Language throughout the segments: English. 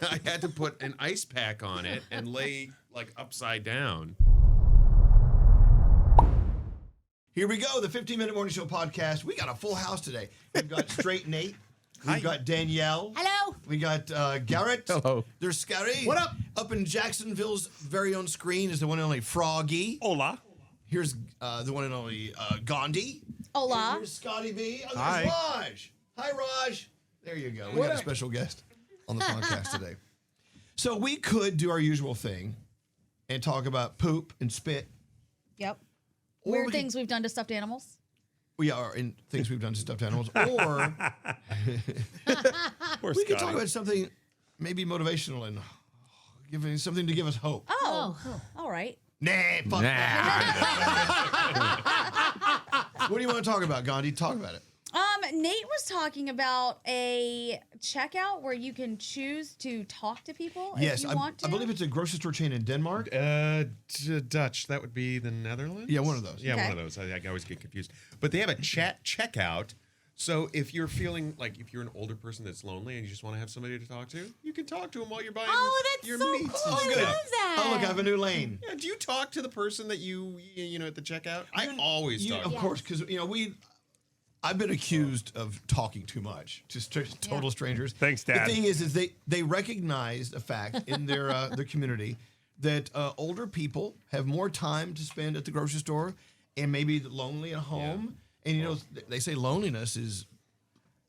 I had to put an ice pack on it and lay like upside down. Here we go, the 15-Minute Morning Show podcast. We got a full house today. We've got Straight Nate. We've got Danielle. Hello. We got Garrett. Hello. There's Scary. What up? Up in Jacksonville's very own screen is the one and only Froggy. Hola. Here's the one and only Gandhi. Hola. And here's Scotty B. Oh, Hi. there's Raj. Hi, Raj. There you go. We got a special guest on the podcast today. So we could do our usual thing and talk about poop and spit. Yep. Or Weird we things we've done to stuffed animals. We are in things we've done to stuffed animals. Or we could talk about something maybe motivational and giving something to give us hope. Oh. All right. Nah, fuck that. What do you want to talk about, Gandhi? Talk about it. Nate was talking about a checkout where you can choose to talk to people if you want to. I believe it's a grocery store chain in Denmark. Dutch. That would be the Netherlands? Yeah, one of those. Yeah, Okay. one of those. I always get confused. But they have a chat checkout. So if you're feeling like if you're an older person that's lonely and you just want to have somebody to talk to, you can talk to them while you're buying your so meats. cool. and I stuff. love that. Oh, look, I have a new lane. Yeah, do you talk to the person that you at the checkout? I always talk. Of course, because I've been accused of talking too much to total strangers. Thanks, Dad. The thing is they recognized a fact in their community that older people have more time to spend at the grocery store and maybe lonely at home. And they say loneliness is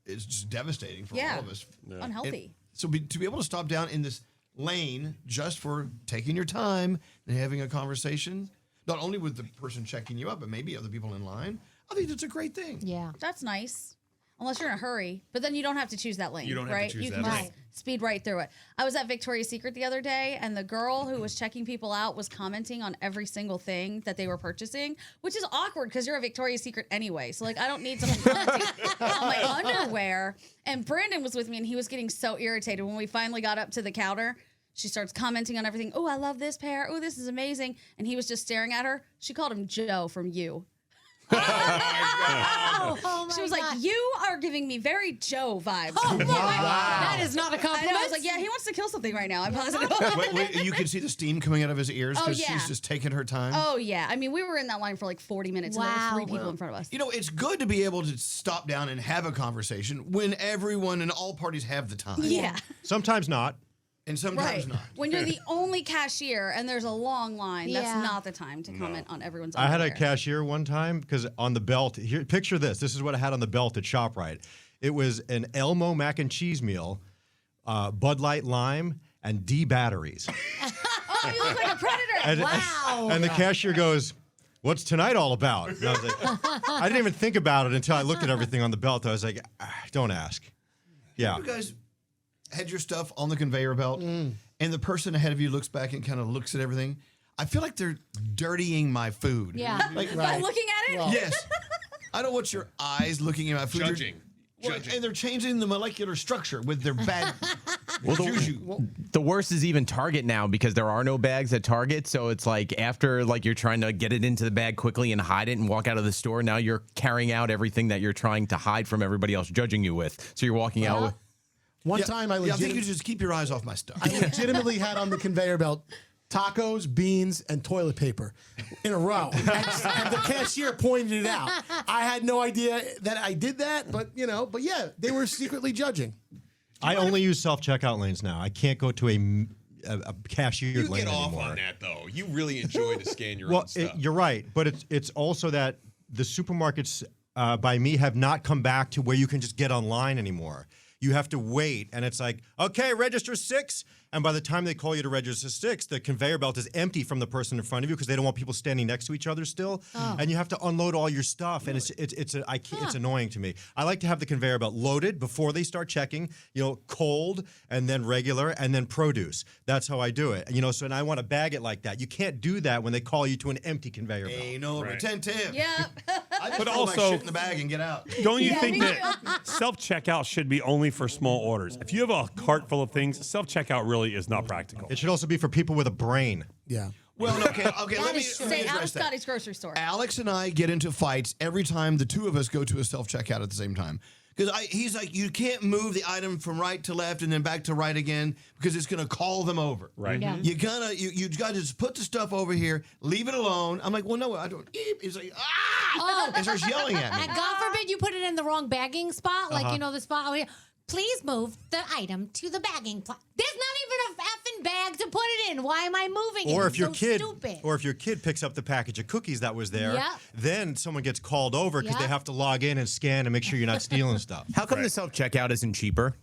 just devastating for all of us. Yeah. Unhealthy. So to be able to stop down in this lane just for taking your time and having a conversation, not only with the person checking you up, but maybe other people in line, I think that's a great thing. Yeah. That's nice. Unless you're in a hurry. But then you don't have to choose that lane. You don't have right? to choose you that can lane. just speed right through it. I was at Victoria's Secret the other day, and the girl who was checking people out was commenting on every single thing that they were purchasing, which is awkward because you're at Victoria's Secret anyway. So, I don't need someone commenting on my underwear. And Brandon was with me, and he was getting so irritated when we finally got up to the counter. She starts commenting on everything. Oh, I love this pair. Oh, this is amazing. And he was just staring at her. She called him Joe from You. She was like, you are giving me very Joe vibes. Oh my God. That is not a I compliment. know. I was like, yeah, he wants to kill something right now. I'm positive. Wait, you can see the steam coming out of his ears because yeah. she's just taking her time. Oh, yeah. I mean, we were in that line for like 40 minutes, and there Wow. were 3 people in front of us. It's good to be able to stop down and have a conversation when everyone and all parties have the time. Yeah. Sometimes not. And sometimes Right. not. When you're the only cashier and there's a long line, Yeah. that's not the time to comment on everyone's I had a underwear. cashier one time because on the belt, here, picture this. This is what I had on the belt at ShopRite. It was an Elmo mac and cheese meal, Bud Light lime, and D batteries. Oh, you look like a predator. And, Wow. and the cashier goes, "What's tonight all about?" And I was like, I didn't even think about it until I looked at everything on the belt. I was like, don't ask. Yeah. You guys had your stuff on the conveyor belt, and the person ahead of you looks back and kind of looks at everything. I feel like they're dirtying my food. Yeah. Like, By looking at it? yes. I don't want your eyes looking at my food. Judging. And they're changing the molecular structure with their bad juju. The worst is even Target now because there are no bags at Target. So it's like after you're trying to get it into the bag quickly and hide it and walk out of the store, now you're carrying out everything that you're trying to hide from everybody else judging you with. So you're walking out with... One time I I think you just keep your eyes off my stuff. I legitimately had on the conveyor belt tacos, beans, and toilet paper in a row. And the cashier pointed it out. I had no idea that I did that, but yeah, they were secretly judging. I only use self-checkout lanes now. I can't go to a cashiered You lane get off anymore. on that though. You really enjoy to scan your Well, own stuff. you're right, but it's also that the supermarkets by me have not come back to where you can just get online anymore. You have to wait, and it's like, okay, register 6. And by the time they call you to register 6, the conveyor belt is empty from the person in front of you because they don't want people standing next to each other still. And you have to unload all your stuff, and it's annoying to me. I like to have the conveyor belt loaded before they start checking. Cold, and then regular, and then produce. That's how I do it. And I want to bag it like that. You can't do that when they call you to an empty conveyor belt. Hey, no, retentive. Yeah. I just But throw my also- shit in the bag and get out. Don't you Yeah, think me that self-checkout should be only for small orders? If you have a cart full of things, self-checkout really is not practical. It should also be for people with a brain. Yeah. Well, okay, let me Stay out of address that. Scotty's grocery store. Alex and I get into fights every time the two of us go to a self-checkout at the same time. Because he's like, you can't move the item from right to left and then back to right again because it's going to call them over. Right. Yeah. You got to just put the stuff over here, leave it alone. I'm like, well, no, I don't. He's like, ah! And starts yelling at me. And God forbid you put it in the wrong bagging spot, like the spot over here. Please move the item to the bagging plot. There's not even a effing bag to put it in. Why am I moving it? Or It's if your so kid, stupid. or if your kid picks up the package of cookies that was there, Yep. then someone gets called over because they Yep. have to log in and scan and make sure you're not stealing stuff. How come the self checkout isn't cheaper?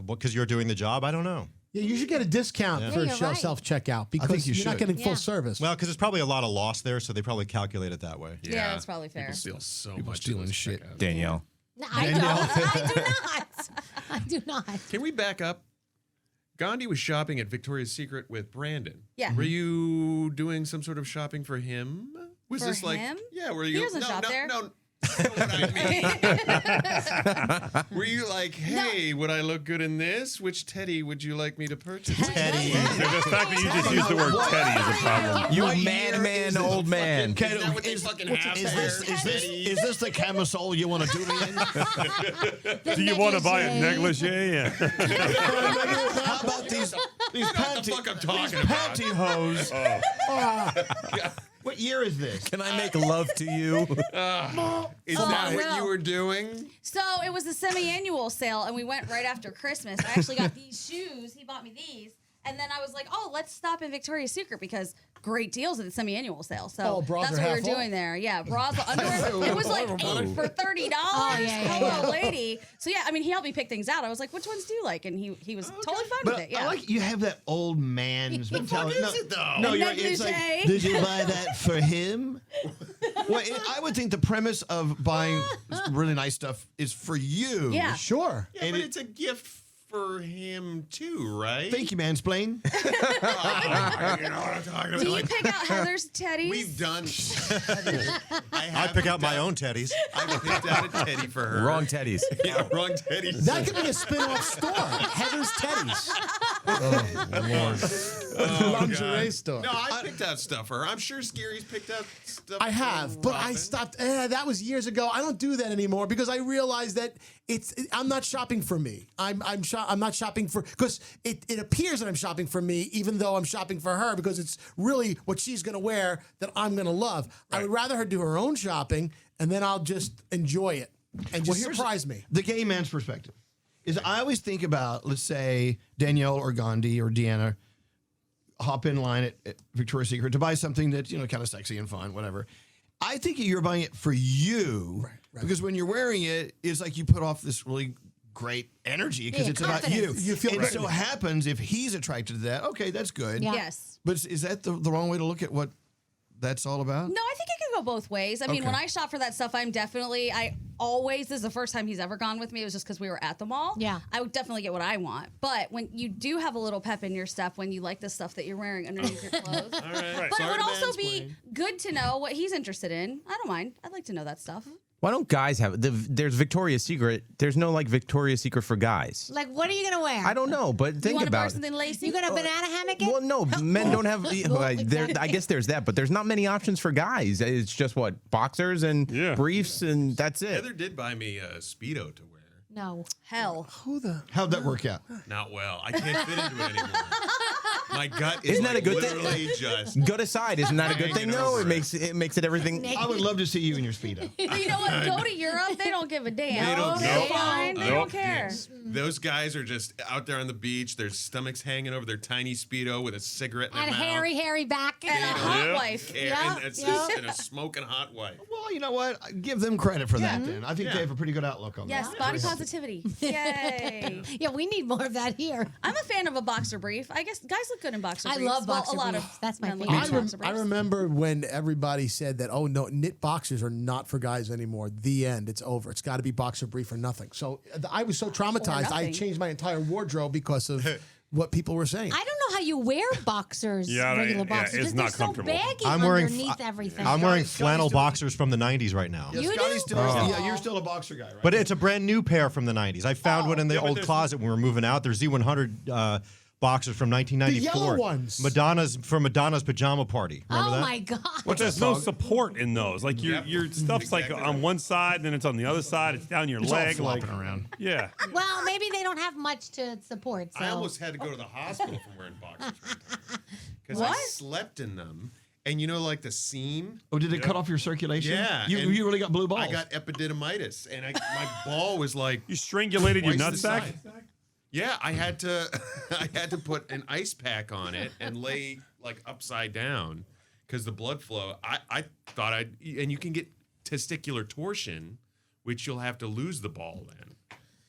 Because you're doing the job? I don't know. Yeah, you should get a discount for you're right. self-checkout because think you you're not should. getting full Yeah. service. Well, because there's probably a lot of loss there, so they probably calculate it that way. Yeah, that's probably fair. People steal so People much. stealing in those shit. checkouts. Danielle. No, I don't. I do not. I do not. Can we back up? Gandhi was shopping at Victoria's Secret with Brandon. Yeah. Were you doing some sort of shopping for him? Was For this like him? Yeah, were you doesn't shop there. No. What I mean. Were you like, hey, would I look good in this? Which teddy would you like me to purchase? Teddy. The fact that you just used the word Teddy is a problem. You What year madman, is this old man. Okay, Is that what they fucking have there? is this the camisole you want to do me in? Do you want to buy a negligee? Yeah. How about these What the fuck I'm talking about? pantyhose? What year is this? Can I make love to you? Is that what you were doing? So it was the semi-annual sale, and we went right after Christmas. I actually got these shoes. He bought me these. And then I was like, oh, let's stop in Victoria's Secret because great deals at the semi-annual sale. So bras that's are what we were half off? doing there. Yeah, bras, underwear. It was like 8 for $30. Hello, lady. So yeah, I mean, he helped me pick things out. I was like, which ones do you like? And he was totally fine But with it. Yeah. I like you have that old man's mentality. is it, though? No, A you're right. It's like, negligee. did you buy that for him? Well, I would think the premise of buying really nice stuff is for you. Yeah. Sure. Yeah, but it's a gift for him too, right? Thank you, mansplain. You know what I'm talking about? Do you Like, pick out Heather's teddies? we've done. I pick out my own teddies. I picked out a teddy for her. Wrong teddies. Yeah, wrong teddy. That could be a spin-off store. Heather's Teddies. Lingerie God. store. No, I picked out stuff for her. I'm sure Scary's picked out stuff. I have, for but I Robin. stopped. That was years ago. I don't do that anymore because I realized that I'm not shopping for me. I'm not shopping for because it appears that I'm shopping for me, even though I'm shopping for her because it's really what she's gonna wear that I'm gonna love. I would rather her do her own shopping and then I'll just enjoy it and just surprise me. The gay man's perspective is I always think about, let's say, Danielle or Gandhi or Deanna hop in line at Victoria's Secret to buy something that's, kind of sexy and fun, whatever. I think you're buying it for you because when you're wearing it, it's like you put off this really great energy because it's about you. confidence. You feel and great. so happens if he's attracted to that, okay, that's good. Yeah. Yes. But is that the wrong way to look at what that's all about? No, I think it can go both ways. I mean, Okay. when I shop for that stuff, this is the first time he's ever gone with me. It was just because we were at the mall. Yeah. I would definitely get what I want. But when you do have a little pep in your step, when you like the stuff that you're wearing underneath your clothes. All right. But Sorry it would to also be mansplain. good to know what he's interested in. I don't mind. I'd like to know that stuff. Why don't guys have there's Victoria's Secret. There's no like Victoria's Secret for guys. Like, what are you gonna wear? I don't know, but You think want to wear about it. something lacy? You gonna banana hammock it? Well, no, men don't have. I guess there's that, but there's not many options for guys. It's just what boxers and briefs, and that's it. Heather did buy me a Speedo to wear. No. Hell. How'd that work out? Not well. I can't fit into it anymore. My gut is Isn't that a good thing? literally just. Good aside, isn't that a good thing? Hanging No, over it makes it everything. I would love to see you in your Speedo. You know what? Go to Europe. They don't give a damn. They don't They're know. fine. They Nope. don't care. Those guys are just out there on the beach. Their stomachs hanging over their tiny Speedo with a cigarette in their And mouth. hairy back. And a hot wife. And it's just and a smoking hot wife. Well, you know what? Give them credit for that then. I think they have a pretty good outlook on Yes, that. body positivity. Yay. Yeah, we need more of that here. I'm a fan of a boxer brief. I guess guys look good in boxer I briefs. love boxer a lot briefs. of That's my men look favorite. good in boxer I briefs. remember when everybody said that, oh, no, knit boxers are not for guys anymore. The end. It's over. It's got to be boxer brief or nothing. So I was so traumatized, I nothing. changed my entire wardrobe because of what people were saying. I don't know how you wear boxers, Yeah, regular yeah, boxers. it's they're not so comfortable. baggy I'm wearing underneath everything. I'm wearing Scotty's flannel doing- boxers from the 90s right now. Yeah, You Scotty's do? still, yeah, you're still a boxer guy, right? But it's a brand new pair from the 90s. I found one in the old closet when we were moving out. They're Z100 boxers from 1994. The yellow ones. Madonna's pajama party. Remember Oh that? my God. But there's no support in those. Like your stuff's like on one side, then it's on the other side. It's down your It's all leg. flopping around. Yeah. Well, maybe they don't have much to support. So. I almost had to go to the hospital from wearing boxers because I slept in them, and like the seam. Oh, did it cut off your circulation? Yeah, You and really got blue balls. I got epididymitis, and my ball was like You strangulated your twice the nutsack? size. Yeah, I had to put an ice pack on it and lay like upside down because the blood flow. I thought and you can get testicular torsion, which you'll have to lose the ball then,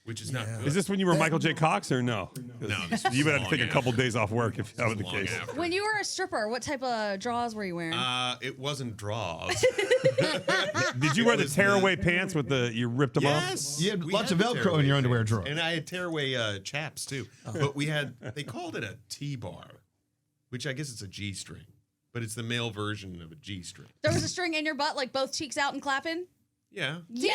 which is not good. Is this when you were Michael J. Cox or no? No, You would have to take a couple days off work if that was the case. When you were a stripper, what type of draws were you wearing? It wasn't draws. Did you wear the tearaway pants with you ripped them off? Yes, You had we lots of the Velcro in tearaway your underwear pants. drawer. And I had tearaway chaps too. But they called it a T-bar, which I guess it's a G-string, but it's the male version of a G-string. There was a string in your butt, like both cheeks out and clapping? Yeah. Yeah.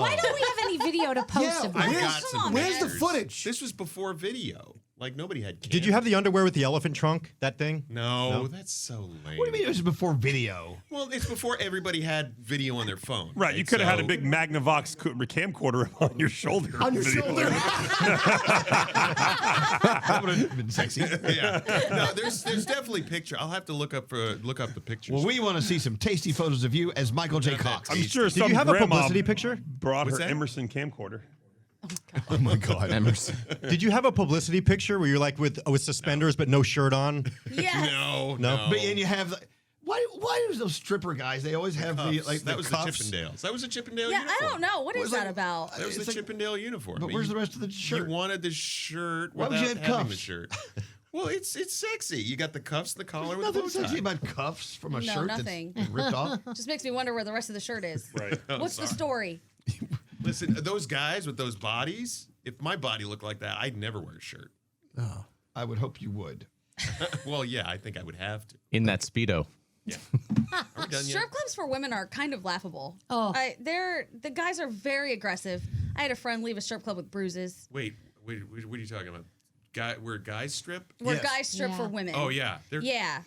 Why don't we have any video to post of I this? got some Where's the pictures. footage? This was before video. Like nobody had cameras. Did you have the underwear with the elephant trunk? That thing? No, that's so lame. What do you mean it was before video? Well, it's before everybody had video on their phone. Right, you could have had a big Magnavox camcorder on your shoulder. On your video. shoulder. That would have been sexy. Yeah. No, there's definitely picture. I'll have to look up the pictures. Well, we want to see some tasty photos of you as Michael J. Cox. I'm sure Did some you have a grandma publicity picture? brought What's her that? Emerson camcorder. Oh my God. Emerson. Did you have a publicity picture where you're like with suspenders but no shirt on? Yes. No. But and you have why do those stripper guys? They always have the like that the was cuffs. the Chippendales. That was a Chippendale Yeah, uniform. I don't know. What is Was that like- about? That was It's the like- Chippendale uniform. But where's the rest of the shirt? You wanted the shirt Why without would you have having the cuffs? shirt. Well, it's sexy. You got the cuffs, the collar with the Nothing bow sexy tie. about cuffs from a No, shirt nothing. that's ripped off. Just makes me wonder where the rest of the shirt is. Right. What's the story? Listen, those guys with those bodies, if my body looked like that, I'd never wear a shirt. I would hope you would. Well, yeah, I think I would have to. In that Speedo. Yeah. Are we done yet? Strip clubs for women are kind of laughable. Oh. The guys are very aggressive. I had a friend leave a strip club with bruises. Wait, what are you talking about? Where guys strip? Where Yes. guys strip for Yeah. women. Oh, yeah. Yeah.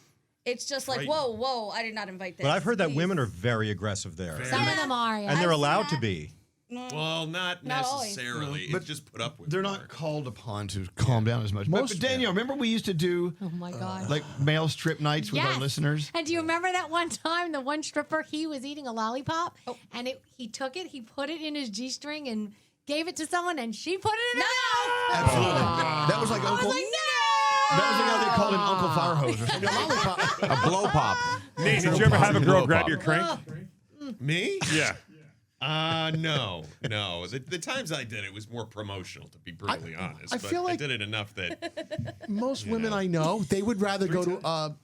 It's just like, Frightening. whoa, I did not invite this. But I've heard that Please. women are very aggressive there. Very. Some of them are, yeah. And they're I've allowed to seen be. Well, not Not always. necessarily. But It's just put up with. They're more. not called upon to calm down as much. But Danielle, remember we used to do Oh my God. like male strip nights with our Yes. listeners? And do you remember that one time the one stripper, he was eating a lollipop and he took it, he put it in his G-string and gave it to someone and she put it in her mouth. Absolutely. That was like I was Uncle. like, no! That was like how they called him Uncle Fire Hose or something. A blow pop. Nate, did you ever have a girl grab your crank? Me? Yeah. No. The times I did it was more promotional, to be brutally honest. I but feel I like- did it enough that Most women I know, they would rather go to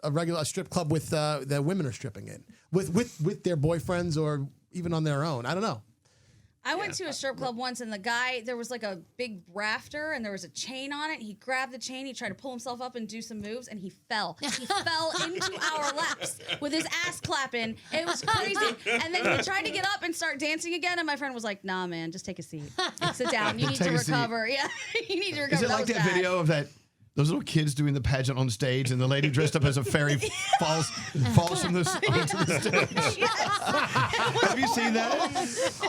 a regular strip club with the women are stripping in with their boyfriends or even on their own. I don't know. I went to a strip club once, and the guy, there was like a big rafter, and there was a chain on it. He grabbed the chain, he tried to pull himself up and do some moves, and he fell. He fell into our laps with his ass clapping. It was crazy. And then he tried to get up and start dancing again, and my friend was like, "Nah, man, just take a seat. Sit down. You need to Take a seat. recover." Yeah, you need to recover. Is it like was that bad. video of those little kids doing the pageant on stage and the lady dressed up as a fairy falls from the onto the stage? Have you seen that?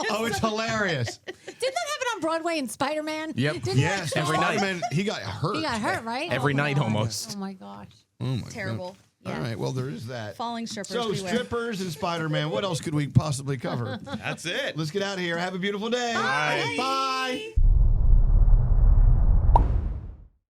Oh, it's hilarious. Didn't that happen on Broadway in Spiderman? Yep. Didn't Yes, that- Every night. Spider-Man, he got hurt. He got hurt, right? Every Oh my night God. almost. Oh my gosh. Oh my Terrible. God. Yeah. All right, well, there is that. Falling strippers. So, beware. strippers and Spider-Man, what else could we possibly cover? that's it. Let's get out of here. Have a beautiful day. Bye. Bye.